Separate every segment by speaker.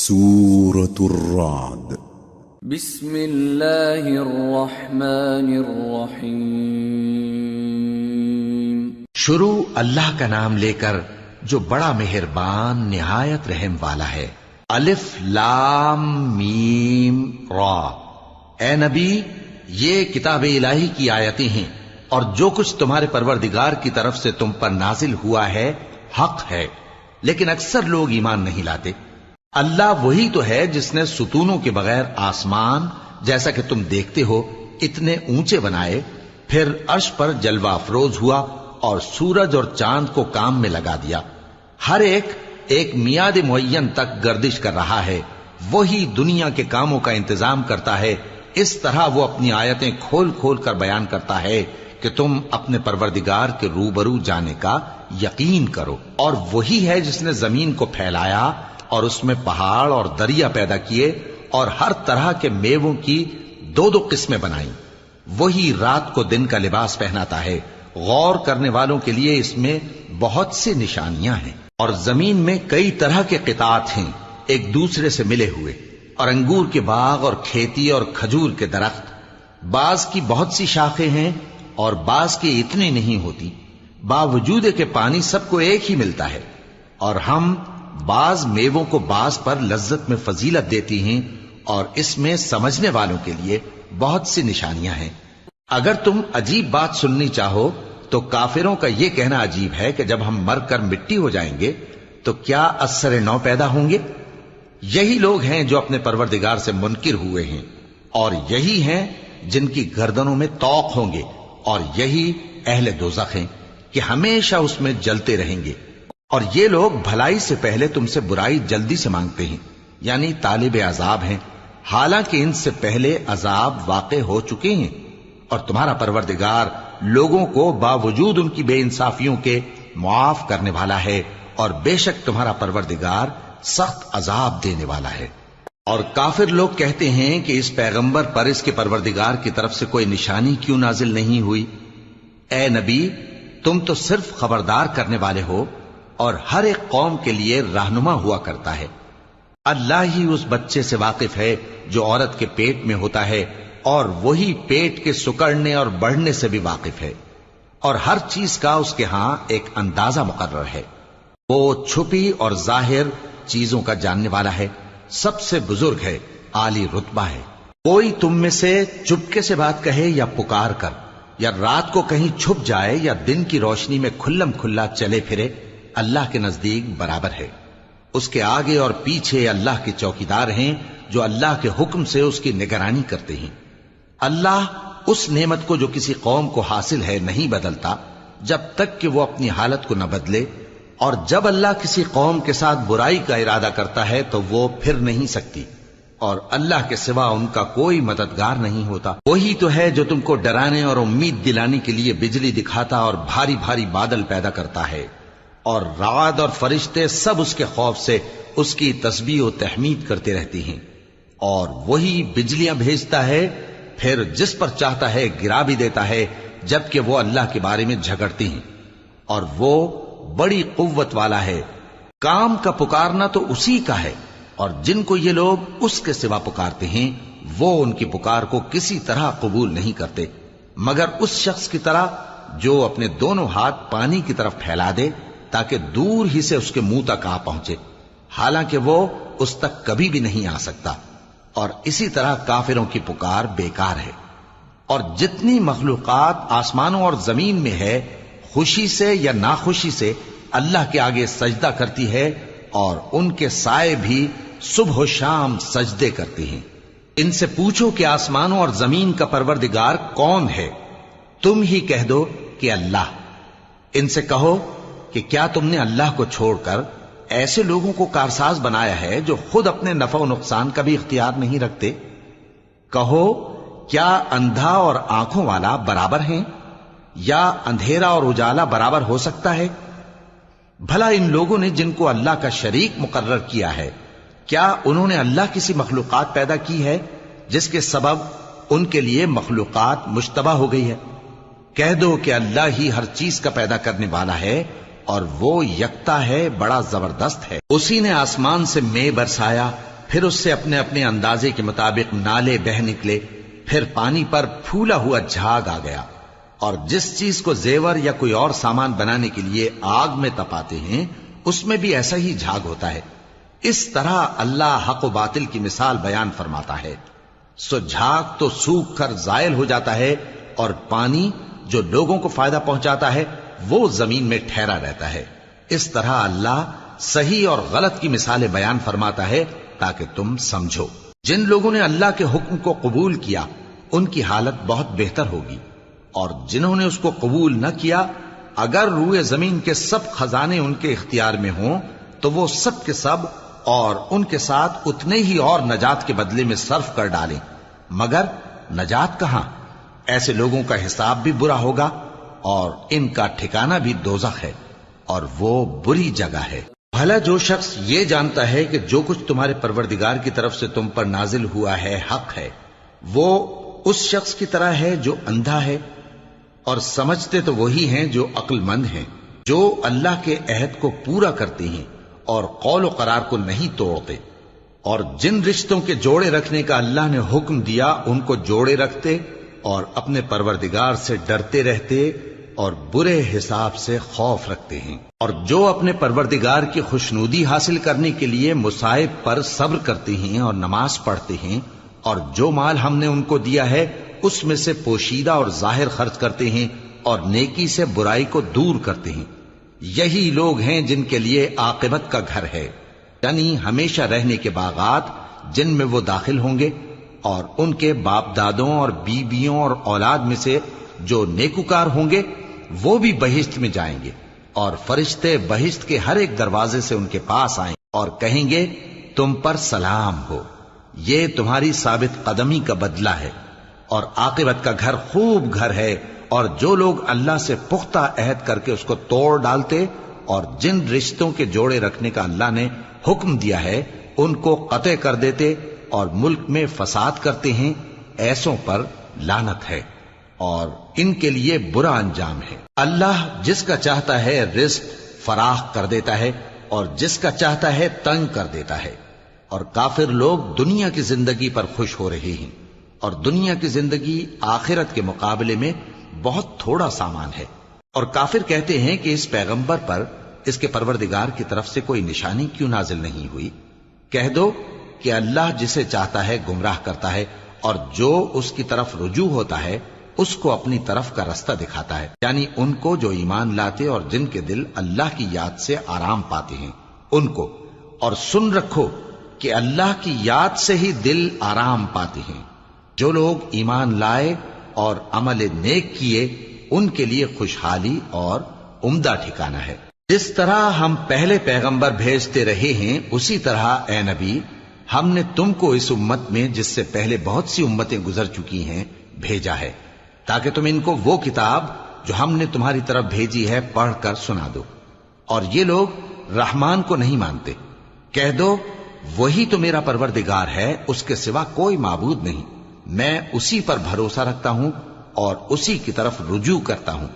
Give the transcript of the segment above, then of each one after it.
Speaker 1: سورة الرعد
Speaker 2: بسم اللہ الرحمن الرحیم
Speaker 3: شروع اللہ کا نام لے کر جو بڑا مہربان نہایت رحم والا ہے۔ الف لام میم را۔ اے نبی، یہ کتاب الہی کی آیتیں ہیں اور جو کچھ تمہارے پروردگار کی طرف سے تم پر نازل ہوا ہے حق ہے، لیکن اکثر لوگ ایمان نہیں لاتے۔ اللہ وہی تو ہے جس نے ستونوں کے بغیر آسمان جیسا کہ تم دیکھتے ہو اتنے اونچے بنائے، پھر عرش پر جلوہ افروز ہوا اور سورج اور چاند کو کام میں لگا دیا۔ ہر ایک میعاد معین تک گردش کر رہا ہے۔ وہی دنیا کے کاموں کا انتظام کرتا ہے۔ اس طرح وہ اپنی آیتیں کھول کھول کر بیان کرتا ہے کہ تم اپنے پروردگار کے روبرو جانے کا یقین کرو۔ اور وہی ہے جس نے زمین کو پھیلایا اور اس میں پہاڑ اور دریا پیدا کیے اور ہر طرح کے میووں کی دو دو قسمیں بنائیں۔ وہی رات کو دن کا لباس پہناتا ہے۔ غور کرنے والوں کے لیے اس میں بہت سی نشانیاں ہیں۔ اور زمین میں کئی طرح کے قطعات ہیں ایک دوسرے سے ملے ہوئے، اور انگور کے باغ اور کھیتی اور کھجور کے درخت، بعض کی بہت سی شاخیں ہیں اور بعض کی اتنی نہیں ہوتی، باوجود کہ پانی سب کو ایک ہی ملتا ہے۔ اور ہم بعض میووں کو بعض پر لذت میں فضیلت دیتی ہیں، اور اس میں سمجھنے والوں کے لیے بہت سی نشانیاں ہیں۔ اگر تم عجیب بات سننی چاہو تو کافروں کا یہ کہنا عجیب ہے کہ جب ہم مر کر مٹی ہو جائیں گے تو کیا از سر نو پیدا ہوں گے؟ یہی لوگ ہیں جو اپنے پروردگار سے منکر ہوئے ہیں، اور یہی ہیں جن کی گردنوں میں طوق ہوں گے، اور یہی اہل دوزخ ہیں کہ ہمیشہ اس میں جلتے رہیں گے۔ اور یہ لوگ بھلائی سے پہلے تم سے برائی جلدی سے مانگتے ہیں، یعنی طالب عذاب ہیں، حالانکہ ان سے پہلے عذاب واقع ہو چکے ہیں۔ اور تمہارا پروردگار لوگوں کو باوجود ان کی بے انصافیوں کے معاف کرنے والا ہے، اور بے شک تمہارا پروردگار سخت عذاب دینے والا ہے۔ اور کافر لوگ کہتے ہیں کہ اس پیغمبر پر اس کے پروردگار کی طرف سے کوئی نشانی کیوں نازل نہیں ہوئی؟ اے نبی، تم تو صرف خبردار کرنے والے ہو اور ہر ایک قوم کے لیے رہنما ہوا کرتا ہے۔ اللہ ہی اس بچے سے واقف ہے جو عورت کے پیٹ میں ہوتا ہے، اور وہی پیٹ کے سکڑنے اور بڑھنے سے بھی واقف ہے، اور ہر چیز کا اس کے ہاں ایک اندازہ مقرر ہے۔ وہ چھپی اور ظاہر چیزوں کا جاننے والا ہے، سب سے بزرگ ہے، عالی رتبہ ہے۔ کوئی تم میں سے چپکے سے بات کہے یا پکار کر، یا رات کو کہیں چھپ جائے یا دن کی روشنی میں کھلم کھلا چلے پھرے، اللہ کے نزدیک برابر ہے۔ اس کے آگے اور پیچھے اللہ کے چوکیدار ہیں جو اللہ کے حکم سے اس کی نگرانی کرتے ہیں۔ اللہ اس نعمت کو جو کسی قوم کو حاصل ہے نہیں بدلتا جب تک کہ وہ اپنی حالت کو نہ بدلے، اور جب اللہ کسی قوم کے ساتھ برائی کا ارادہ کرتا ہے تو وہ پھر نہیں سکتی، اور اللہ کے سوا ان کا کوئی مددگار نہیں ہوتا۔ وہی تو ہے جو تم کو ڈرانے اور امید دلانے کے لیے بجلی دکھاتا اور بھاری بھاری بادل پیدا کرتا ہے، اور رعد اور فرشتے سب اس کے خوف سے اس کی تسبیح و تحمید کرتے رہتے ہیں۔ اور وہی بجلیاں بھیجتا ہے، پھر جس پر چاہتا ہے گرا بھی دیتا ہے، جبکہ وہ اللہ کے بارے میں جھگڑتے ہیں، اور وہ بڑی قوت والا ہے۔ کام کا پکارنا تو اسی کا ہے، اور جن کو یہ لوگ اس کے سوا پکارتے ہیں وہ ان کی پکار کو کسی طرح قبول نہیں کرتے، مگر اس شخص کی طرح جو اپنے دونوں ہاتھ پانی کی طرف پھیلا دے تاکہ دور ہی سے اس کے منہ تک آ پہنچے، حالانکہ وہ اس تک کبھی بھی نہیں آ سکتا۔ اور اسی طرح کافروں کی پکار بیکار ہے۔ اور جتنی مخلوقات آسمانوں اور زمین میں ہے، خوشی سے یا ناخوشی سے اللہ کے آگے سجدہ کرتی ہے، اور ان کے سائے بھی صبح و شام سجدے کرتے ہیں۔ ان سے پوچھو کہ آسمانوں اور زمین کا پروردگار کون ہے؟ تم ہی کہہ دو کہ اللہ۔ ان سے کہو کہ کیا تم نے اللہ کو چھوڑ کر ایسے لوگوں کو کارساز بنایا ہے جو خود اپنے نفع و نقصان کا بھی اختیار نہیں رکھتے؟ کہو کیا اندھا اور آنکھوں والا برابر ہیں؟ یا اندھیرا اور اجالا برابر ہو سکتا ہے؟ بھلا ان لوگوں نے جن کو اللہ کا شریک مقرر کیا ہے، کیا انہوں نے اللہ کسی مخلوقات پیدا کی ہے جس کے سبب ان کے لیے مخلوقات مشتبہ ہو گئی ہے؟ کہہ دو کہ اللہ ہی ہر چیز کا پیدا کرنے والا ہے، اور وہ یکتا ہے، بڑا زبردست ہے۔ اسی نے آسمان سے مے برسایا، پھر اس سے اپنے اپنے اندازے کے مطابق نالے بہ نکلے، پھر پانی پر پھولا ہوا جھاگ آ گیا، اور جس چیز کو زیور یا کوئی اور سامان بنانے کے لیے آگ میں تپاتے ہیں اس میں بھی ایسا ہی جھاگ ہوتا ہے۔ اس طرح اللہ حق و باطل کی مثال بیان فرماتا ہے۔ سو جھاگ تو سوکھ کر زائل ہو جاتا ہے، اور پانی جو لوگوں کو فائدہ پہنچاتا ہے وہ زمین میں ٹھہرا رہتا ہے۔ اس طرح اللہ صحیح اور غلط کی مثالیں بیان فرماتا ہے تاکہ تم سمجھو۔ جن لوگوں نے اللہ کے حکم کو قبول کیا ان کی حالت بہت بہتر ہوگی، اور جنہوں نے اس کو قبول نہ کیا، اگر روئے زمین کے سب خزانے ان کے اختیار میں ہوں تو وہ سب کے سب اور ان کے ساتھ اتنے ہی اور نجات کے بدلے میں صرف کر ڈالیں، مگر نجات کہاں؟ ایسے لوگوں کا حساب بھی برا ہوگا اور ان کا ٹھکانہ بھی دوزخ ہے، اور وہ بری جگہ ہے۔ بھلا جو شخص یہ جانتا ہے کہ جو کچھ تمہارے پروردگار کی طرف سے تم پر نازل ہوا ہے حق ہے، وہ اس شخص کی طرح ہے جو اندھا ہے، اور سمجھتے تو وہی ہیں جو عقل مند ہیں، جو اللہ کے عہد کو پورا کرتے ہیں اور قول و قرار کو نہیں توڑتے، اور جن رشتوں کے جوڑے رکھنے کا اللہ نے حکم دیا ان کو جوڑے رکھتے اور اپنے پروردگار سے ڈرتے رہتے اور برے حساب سے خوف رکھتے ہیں، اور جو اپنے پروردگار کی خوشنودی حاصل کرنے کے لیے مصائب پر صبر کرتے ہیں اور نماز پڑھتے ہیں، اور جو مال ہم نے ان کو دیا ہے اس میں سے پوشیدہ اور ظاہر خرچ کرتے ہیں اور نیکی سے برائی کو دور کرتے ہیں، یہی لوگ ہیں جن کے لیے عاقبت کا گھر ہے، یعنی ہمیشہ رہنے کے باغات جن میں وہ داخل ہوں گے، اور ان کے باپ دادوں اور بیویوں اور اولاد میں سے جو نیکوکار ہوں گے وہ بھی بہشت میں جائیں گے، اور فرشتے بہشت کے ہر ایک دروازے سے ان کے پاس آئیں اور کہیں گے تم پر سلام ہو، یہ تمہاری ثابت قدمی کا بدلہ ہے، اور عاقبت کا گھر خوب گھر ہے۔ اور جو لوگ اللہ سے پختہ عہد کر کے اس کو توڑ ڈالتے اور جن رشتوں کے جوڑے رکھنے کا اللہ نے حکم دیا ہے ان کو قطع کر دیتے اور ملک میں فساد کرتے ہیں، ایسوں پر لعنت ہے اور ان کے لیے برا انجام ہے۔ اللہ جس کا چاہتا ہے رزق فراخ کر دیتا ہے اور جس کا چاہتا ہے تنگ کر دیتا ہے، اور کافر لوگ دنیا کی زندگی پر خوش ہو رہے ہیں، اور دنیا کی زندگی آخرت کے مقابلے میں بہت تھوڑا سامان ہے۔ اور کافر کہتے ہیں کہ اس پیغمبر پر اس کے پروردگار کی طرف سے کوئی نشانی کیوں نازل نہیں ہوئی؟ کہہ دو کہ اللہ جسے چاہتا ہے گمراہ کرتا ہے، اور جو اس کی طرف رجوع ہوتا ہے اس کو اپنی طرف کا رستہ دکھاتا ہے، یعنی ان کو جو ایمان لاتے اور جن کے دل اللہ کی یاد سے آرام پاتے ہیں ان کو۔ اور سن رکھو کہ اللہ کی یاد سے ہی دل آرام پاتے ہیں۔ جو لوگ ایمان لائے اور عمل نیک کیے ان کے لیے خوشحالی اور عمدہ ٹھکانہ ہے۔ جس طرح ہم پہلے پیغمبر بھیجتے رہے ہیں اسی طرح اے نبی ہم نے تم کو اس امت میں جس سے پہلے بہت سی امتیں گزر چکی ہیں بھیجا ہے، تاکہ تم ان کو وہ کتاب جو ہم نے تمہاری طرف بھیجی ہے پڑھ کر سنا دو۔ اور یہ لوگ رحمان کو نہیں مانتے۔ کہہ دو وہی تو میرا پروردگار ہے، اس کے سوا کوئی معبود نہیں، میں اسی پر بھروسہ رکھتا ہوں اور اسی کی طرف رجوع کرتا ہوں۔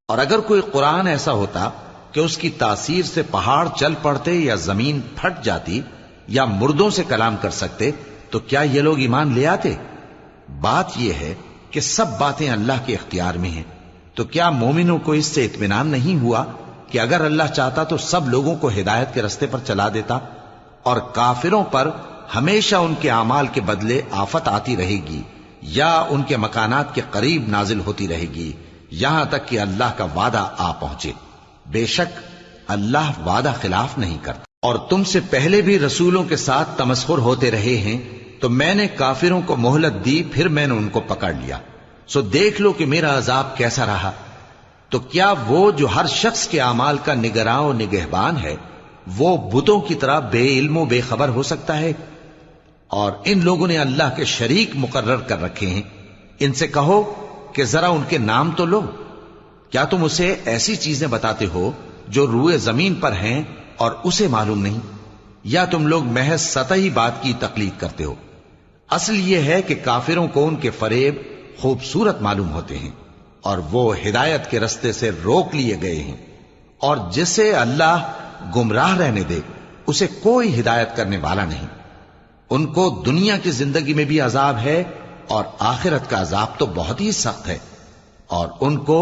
Speaker 3: اور اگر کوئی قرآن ایسا ہوتا کہ اس کی تاثیر سے پہاڑ چل پڑتے یا زمین پھٹ جاتی یا مردوں سے کلام کر سکتے تو کیا یہ لوگ ایمان لے آتے؟ بات یہ ہے کہ سب باتیں اللہ کے اختیار میں ہیں، تو کیا مومنوں کو اس سے اطمینان نہیں ہوا کہ اگر اللہ چاہتا تو سب لوگوں کو ہدایت کے رستے پر چلا دیتا؟ اور کافروں پر ہمیشہ ان کے اعمال کے بدلے آفت آتی رہے گی یا ان کے مکانات کے قریب نازل ہوتی رہے گی یہاں تک کہ اللہ کا وعدہ آ پہنچے۔ بے شک اللہ وعدہ خلاف نہیں کرتا۔ اور تم سے پہلے بھی رسولوں کے ساتھ تمسخر ہوتے رہے ہیں، تو میں نے کافروں کو مہلت دی، پھر میں نے ان کو پکڑ لیا، سو دیکھ لو کہ میرا عذاب کیسا رہا۔ تو کیا وہ جو ہر شخص کے اعمال کا نگراں و نگہبان ہے وہ بتوں کی طرح بے علم و بے خبر ہو سکتا ہے؟ اور ان لوگوں نے اللہ کے شریک مقرر کر رکھے ہیں، ان سے کہو کہ ذرا ان کے نام تو لو۔ کیا تم اسے ایسی چیزیں بتاتے ہو جو روئے زمین پر ہیں اور اسے معلوم نہیں، یا تم لوگ محض سطحی بات کی تقلید کرتے ہو؟ اصل یہ ہے کہ کافروں کو ان کے فریب خوبصورت معلوم ہوتے ہیں اور وہ ہدایت کے رستے سے روک لیے گئے ہیں، اور جسے اللہ گمراہ رہنے دے اسے کوئی ہدایت کرنے والا نہیں۔ ان کو دنیا کی زندگی میں بھی عذاب ہے اور آخرت کا عذاب تو بہت ہی سخت ہے، اور ان کو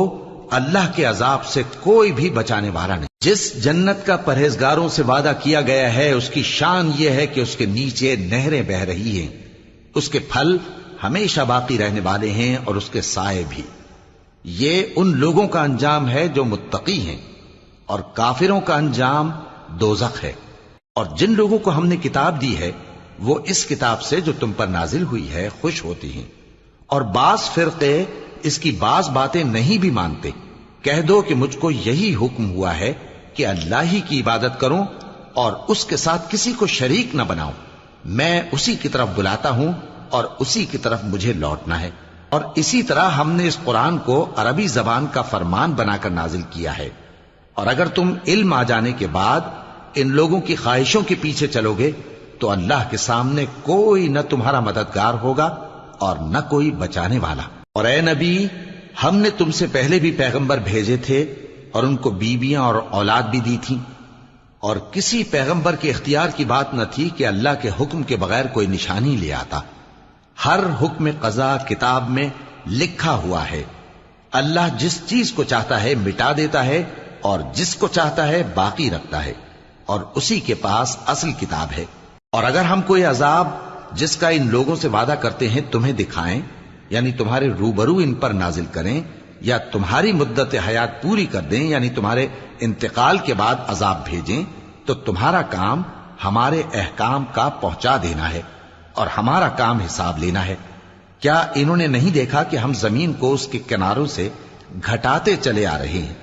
Speaker 3: اللہ کے عذاب سے کوئی بھی بچانے والا نہیں۔ جس جنت کا پرہیزگاروں سے وعدہ کیا گیا ہے اس کی شان یہ ہے کہ اس کے نیچے نہریں بہ رہی ہیں، اس کے پھل ہمیشہ باقی رہنے والے ہیں اور اس کے سائے بھی۔ یہ ان لوگوں کا انجام ہے جو متقی ہیں، اور کافروں کا انجام دوزخ ہے۔ اور جن لوگوں کو ہم نے کتاب دی ہے وہ اس کتاب سے جو تم پر نازل ہوئی ہے خوش ہوتی ہیں، اور بعض فرقے اس کی بعض باتیں نہیں بھی مانتے۔ کہہ دو کہ مجھ کو یہی حکم ہوا ہے کہ اللہ ہی کی عبادت کروں اور اس کے ساتھ کسی کو شریک نہ بناؤں، میں اسی کی طرف بلاتا ہوں اور اسی کی طرف مجھے لوٹنا ہے۔ اور اسی طرح ہم نے اس قرآن کو عربی زبان کا فرمان بنا کر نازل کیا ہے، اور اگر تم علم آ جانے کے بعد ان لوگوں کی خواہشوں کے پیچھے چلو گے تو اللہ کے سامنے کوئی نہ تمہارا مددگار ہوگا اور نہ کوئی بچانے والا۔ اور اے نبی، ہم نے تم سے پہلے بھی پیغمبر بھیجے تھے اور ان کو بیویاں اور اولاد بھی دی تھیں، اور کسی پیغمبر کے اختیار کی بات نہ تھی کہ اللہ کے حکم کے بغیر کوئی نشانی لے آتا۔ ہر حکم قضا کتاب میں لکھا ہوا ہے۔ اللہ جس چیز کو چاہتا ہے مٹا دیتا ہے اور جس کو چاہتا ہے باقی رکھتا ہے، اور اسی کے پاس اصل کتاب ہے۔ اور اگر ہم کوئی عذاب جس کا ان لوگوں سے وعدہ کرتے ہیں تمہیں دکھائیں، یعنی تمہارے روبرو ان پر نازل کریں، یا تمہاری مدت حیات پوری کر دیں، یعنی تمہارے انتقال کے بعد عذاب بھیجیں، تو تمہارا کام ہمارے احکام کا پہنچا دینا ہے اور ہمارا کام حساب لینا ہے۔ کیا انہوں نے نہیں دیکھا کہ ہم زمین کو اس کے کناروں سے گھٹاتے چلے آ رہے ہیں،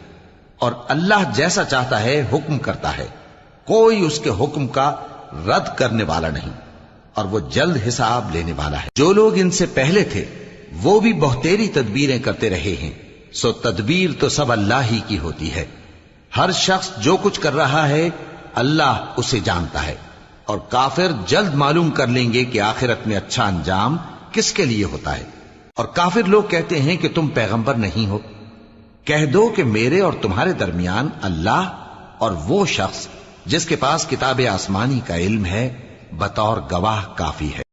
Speaker 3: اور اللہ جیسا چاہتا ہے حکم کرتا ہے، کوئی اس کے حکم کا رد کرنے والا نہیں، اور وہ جلد حساب لینے والا ہے۔ جو لوگ ان سے پہلے تھے وہ بھی بہتیری تدبیریں کرتے رہے ہیں، سو تدبیر تو سب اللہ ہی کی ہوتی ہے۔ ہر شخص جو کچھ کر رہا ہے اللہ اسے جانتا ہے، اور کافر جلد معلوم کر لیں گے کہ آخرت میں اچھا انجام کس کے لیے ہوتا ہے۔ اور کافر لوگ کہتے ہیں کہ تم پیغمبر نہیں ہو۔ کہہ دو کہ میرے اور تمہارے درمیان اللہ اور وہ شخص جس کے پاس کتاب آسمانی کا علم ہے بطور گواہ کافی ہے۔